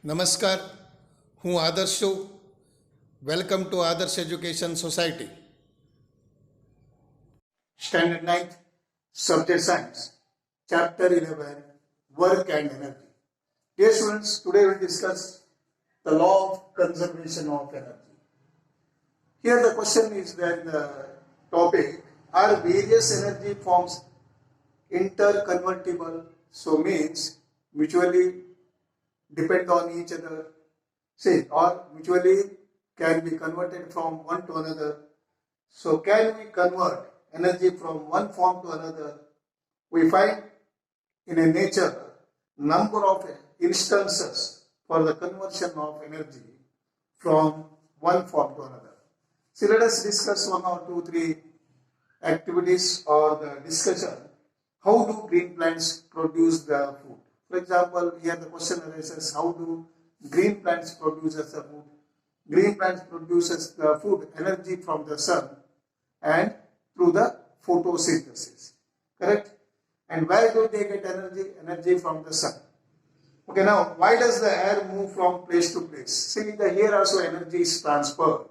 નમસ્કાર, હું આદર્શ છું. વેલકમ ટુ આદર્શ education society. Standard 9th, Subject Science, Chapter 11, Work and Energy. Dear students, today we discuss the law of conservation of energy. Here the question is that the topic, are various energy forms interconvertible? So means mutually depend on each other, say, or mutually can be converted from one to another. So can we convert energy from one form to another? We find in a nature number of instances for the conversion of energy from one form to another. So let us discuss one or two, three activities or the discussion. How do green plants produce the food? For example, here the question arises, how do green plants produce the food? Green plants produces the food energy from the sun and through the photosynthesis. Correct? And where do they get energy? Energy from the sun. Okay, now why does the air move from place to place? See, here also energy is transferred.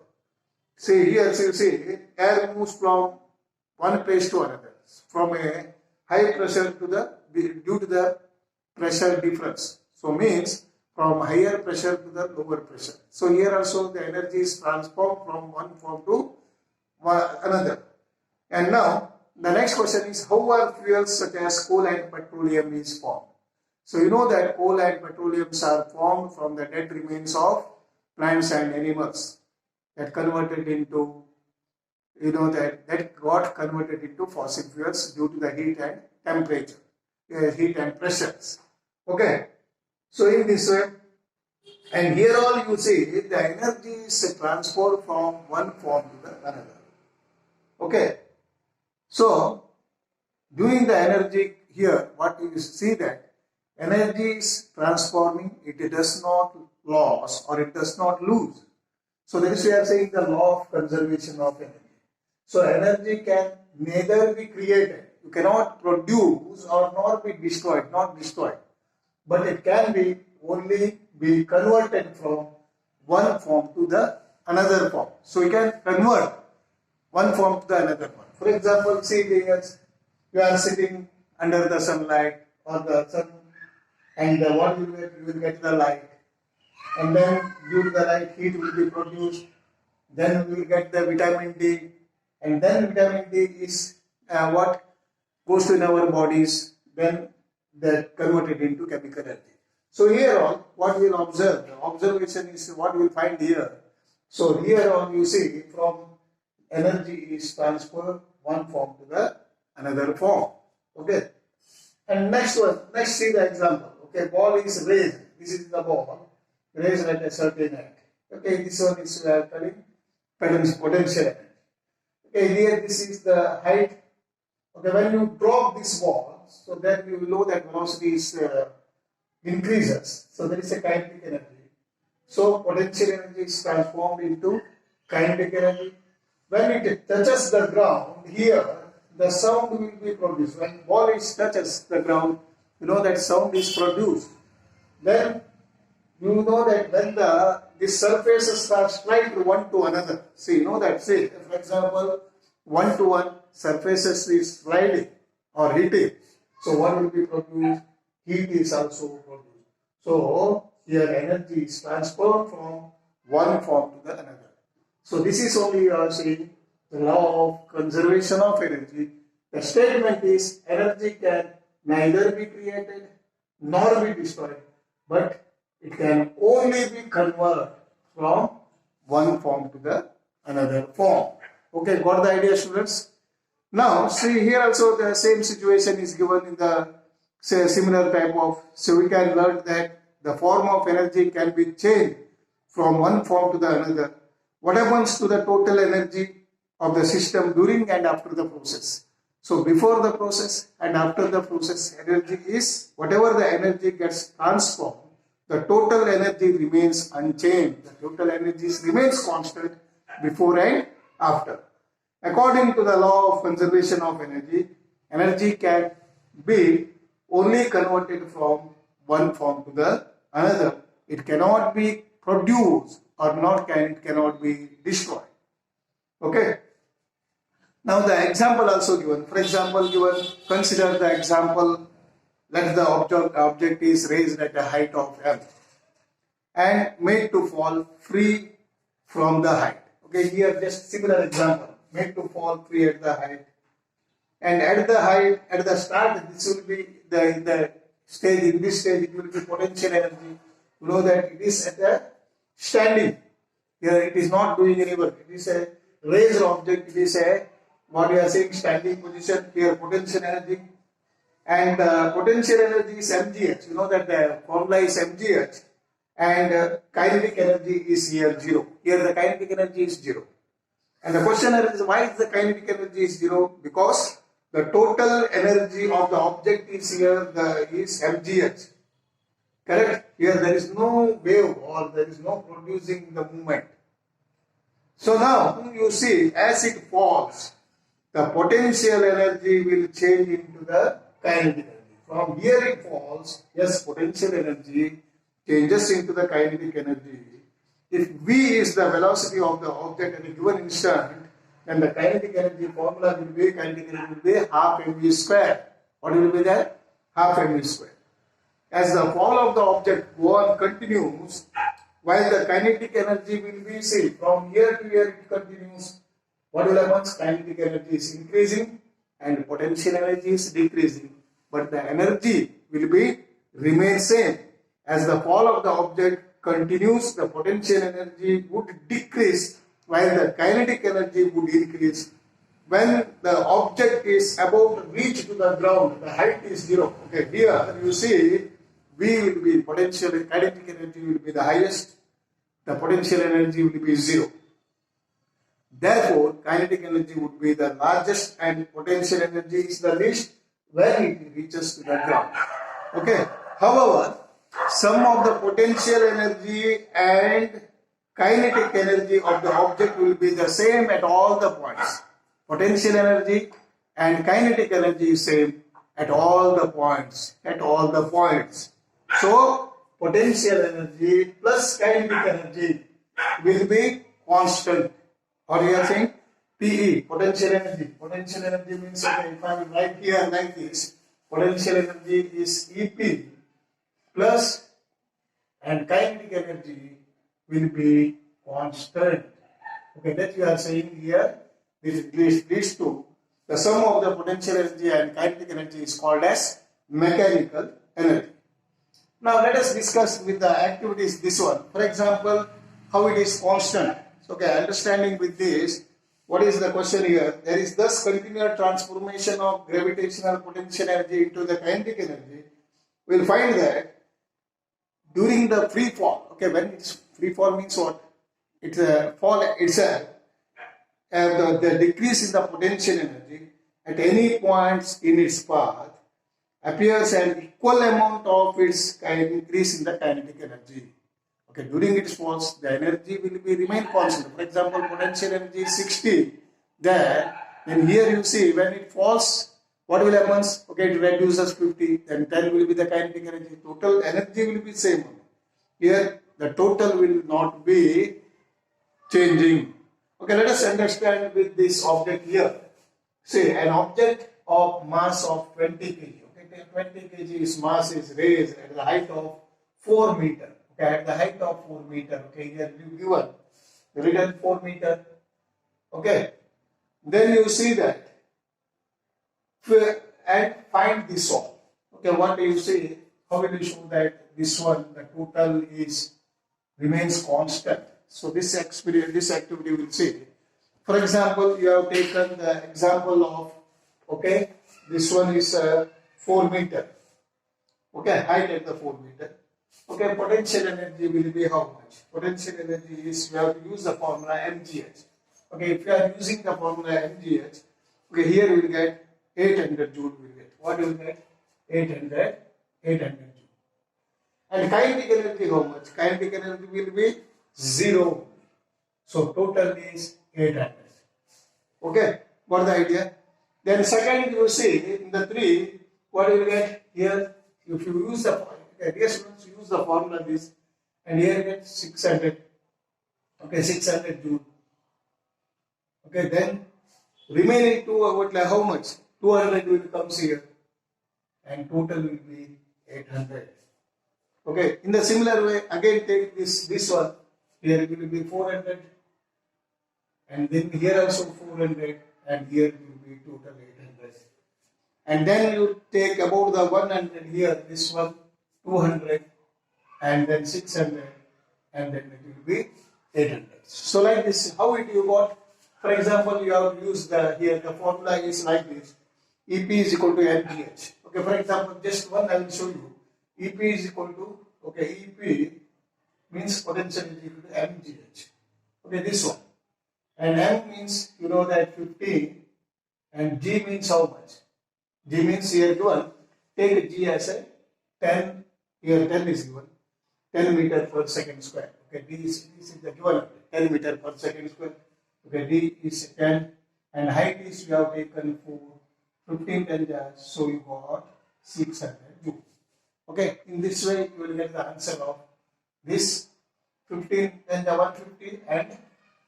See here, see, air moves from one place to another, from a high pressure to the, due to the pressure difference. So means from higher pressure to the lower pressure. So here also the energy is transformed from one form to another. And now the next question is, how are fuels such as coal and petroleum is formed? So you know that coal and petroleums are formed from the dead remains of plants and animals that converted into, that got converted into fossil fuels due to the heat and temperature, heat and pressures. Okay, so in this way, and here all you see the energy is transferred from one form to the another. Okay, so doing the energy here, what you see that energy is transforming, it does not lose or it does not lose. So that is why I am saying the law of conservation of energy. So energy can neither be created, you cannot produce or nor be destroyed, not destroyed, but it can be only be converted from one form to the another form. So you can convert one form to the another one. For example, see here, you are sitting under the sunlight or the sun, and what you will get the light, and then due to the light heat will be produced, then we will get the vitamin D, and then vitamin D is what goes to in our bodies, then that converted into chemical energy. So here on what we will observe, the observation is what we will find here. So here on you see from energy is transferred one form to the another form. Okay, and next one, next see the example. Okay, ball is raised, this is the ball raised at a certain height. Okay, this one is calling potential energy. Okay, here this is the height. Okay, when you drop this ball, so then you will know that velocity is increases. So there is a kinetic energy. So potential energy is transformed into kinetic energy. When it touches the ground, here the sound will be produced. When ball is touches the ground, you know that sound is produced. Then you know that when this surfaces start sliding one to another. See, you know that. See, for example, one to one surfaces is sliding or hitting. So what will be produced? Heat is also produced. So here energy is transferred from one form to the another. So this is only you are saying the law of conservation of energy. The statement is energy can neither be created nor be destroyed, but it can only be converted from one form to the another form. Okay, got the idea, students? Now see here also the same situation is given in the similar type of, so we can learn that the form of energy can be changed from one form to the another. What happens to the total energy of the system during and after the process? So before the process and after the process, energy is, whatever the energy gets transformed, the total energy remains unchanged. The total energy remains constant before and after. According to the law of conservation of energy, energy can be only converted from one form to the another it cannot be produced or it cannot be destroyed. Okay. Now the example also given. For example, given, consider the example, let the object is raised at a height of m and made to fall free from the height. Okay, here just similar example, made to fall free at the height. And at the height, at the start, this will be the stage, in this stage it will be potential energy. You know that it is at the standing. Here it is not doing any work. It is a raised object, it is a, what we are saying, standing position. Here potential energy. And potential energy is mgh. You know that the formula is mgh. And kinetic energy is here 0. Here the kinetic energy is 0. And the question is, why is the kinetic energy is 0? Because the total energy of the object is here, is mgh. Correct? Here there is no wave or there is no producing the movement. So now you see, as it falls, the potential energy will change into the kinetic energy. From here it falls, yes, potential energy changes into the kinetic energy. If v is the velocity of the object at a given instant, then the kinetic energy formula will be, half mv square. What will be that? Half mv square. As the fall of the object continues, while the kinetic energy will be, see, from here to here it continues. What will happen? Kinetic energy is increasing and potential energy is decreasing, but the energy will be remain same. As the fall of the object continues, the potential energy would decrease while the kinetic energy would increase. When the object is about to reach to the ground, the height is 0. Okay, here you see V will be potential, kinetic energy will be the highest, the potential energy will be 0. Therefore, kinetic energy would be the largest and potential energy is the least when it reaches to the ground. Okay. However, sum of the potential energy and kinetic energy of the object will be the same at all the points. Potential energy and kinetic energy is same at all the points. At all the points. So, potential energy plus kinetic energy will be constant. Or you are saying PE, potential energy. Potential energy means, okay, if I write here like this, potential energy is EP plus and kinetic energy will be constant. Okay, that you are saying here, this leads to the sum of the potential energy and kinetic energy is called as mechanical energy. Now let us discuss with the activities this one. For example, how it is constant. Okay, understanding with this, what is the question here? There is thus continual transformation of gravitational potential energy into the kinetic energy. We will find that during the free fall, okay, when it's free fall means what? It's a fall itself, the decrease in the potential energy at any points in its path appears an equal amount of its increase in the kinetic energy. Okay, during its falls, the energy will be remain constant. For example, potential energy is 60 there, and here you see when it falls, what will happen? Okay, it reduces 50, then 10 will be the kinetic energy. Total energy will be same. Here, the total will not be changing. Okay, let us understand with this object here. Say, an object of mass of 20 kg. Okay, 20 kg mass is raised at the height of 4 meter. Okay, at the height of 4 meter. Okay, here you given the written 4 meter. Okay, then you see that and find this one. Okay, what do you see? How will you show that this one, the total is remains constant? So this experience, this activity will see. For example, you have taken the example of, okay, this one is 4 meter. Okay, height at the 4 meter. Okay, potential energy will be how much? Potential energy is, we have to use the formula mgh. Okay, if you are using the formula mgh, okay, here we will get 800 joule will get. What will get? 800 joule. And kinetic energy how much? Kinetic energy will be 0. So total is 800. Okay, what the idea? Then second you see in the 3, what you will get here? If you use the formula, use the formula this, and here you get 600. Okay, 600 joule. Okay, then remaining 2 about like how much? 200 will comes here, and total will be 800. Okay, in the similar way, again take this one. Here it will be 400, and then here also 400, and here will be total 800. And then you take about the 100 here, this one 200, and then 600, and then it will be 800. So like this, how it you got? For example, you have used here the formula is like this: EP is equal to mgh. Okay, for example, just one I will show you. EP is equal to, okay, EP means potential is equal to mgh. Okay, this one. And M means, you know that 15, and G means how much? G means here given, take G as a 10, here 10 is given, 10 meter per second square. Okay, this is the given 10 meter per second square. Okay, D is 10, and height is we have taken for 15 10 so you got 600 joule. Okay, in this way you will get the answer of this 15 10 150 and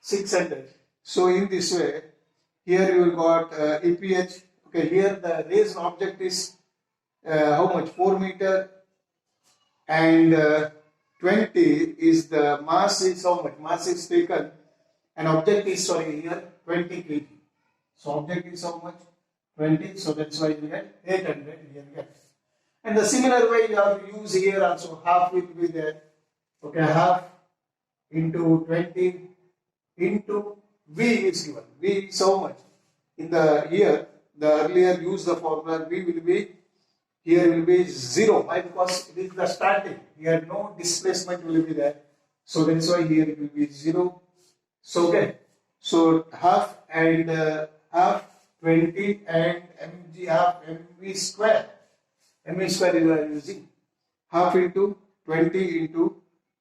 600. So in this way, here you got EPH. Okay, here the raised object is how much? 4 meter, and 20 is the mass is how much? Mass is taken, and object is here 20 kg. So object is how much? 20. So that's why you get 800 here you get. And the similar way you have to use here also, half will be there. Okay, half into 20 into V is given. V is how much? In the here, the earlier use the formula, V will be, here will be 0. Why? Because it is the starting. Here no displacement will be there. So that's why here it will be 0. So okay. So half and half 20 and mg half mv square. mv square you are using. Half into 20 into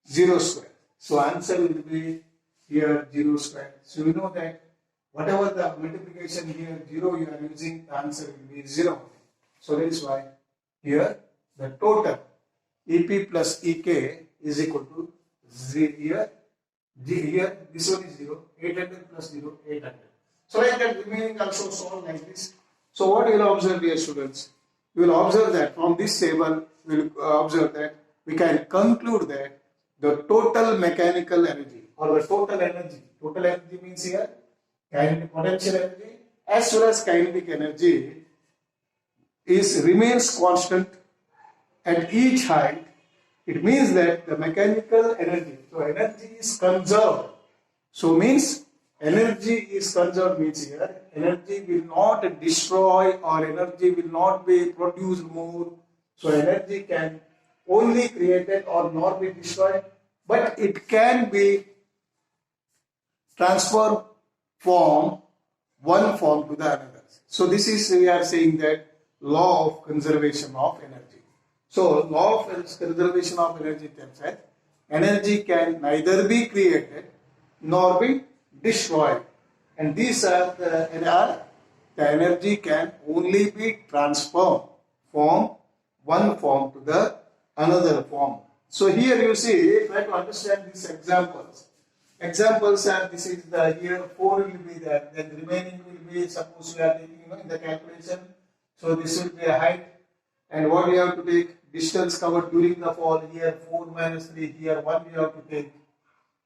0 square. So answer will be here 0 square. So you know that whatever the multiplication here 0 you are using, the answer will be 0. So that is why here the total EP plus EK is equal to 0 here. Here this one is 0, 800 plus 0, 800. So like that remaining also solve like this. So what you will observe, dear students? You will observe that from this table, we will observe that we can conclude that the total mechanical energy or the total energy means here kinetic potential energy as well as kinetic energy remains constant at each height. It means that the mechanical energy, so energy is conserved. So means energy is conserved means here energy will not destroy or energy will not be produced more. So energy can only created or not be destroyed, but it can be transferred from one form to the another. So this is, we are saying that law of conservation of energy. So law of conservation of energy tells that energy can neither be created nor be destroyed, and these are the energy can only be transformed from one form to the another form. So here you see, try to understand these examples. Examples are, this is the here 4 will be there, then the remaining will be, suppose we are taking in the calculation. So this will be a height, and what we have to take? Distance covered during the fall. Here 4 minus 3, here 1 we have to take.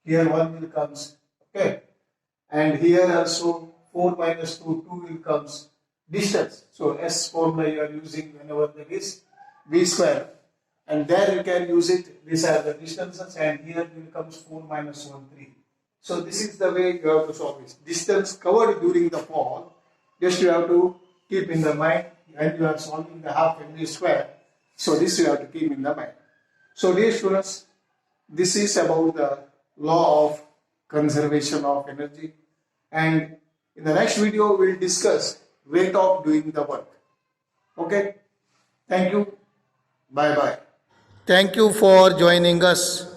Here 1 will comes. Okay. And here also 4 minus 2, 2 will comes. Distance. So S formula you are using whenever there is V square. And there you can use it. These are the distances, and here will comes 4 minus 1, 3. So this is the way you have to solve this. Distance covered during the fall. Just you have to keep in the mind, and you are solving the half mv square. So this you have to keep in the mind. So dear students, this is about the law of conservation of energy, and in the next video we will discuss rate of doing the work. Okay, thank you, bye bye. Thank you for joining us.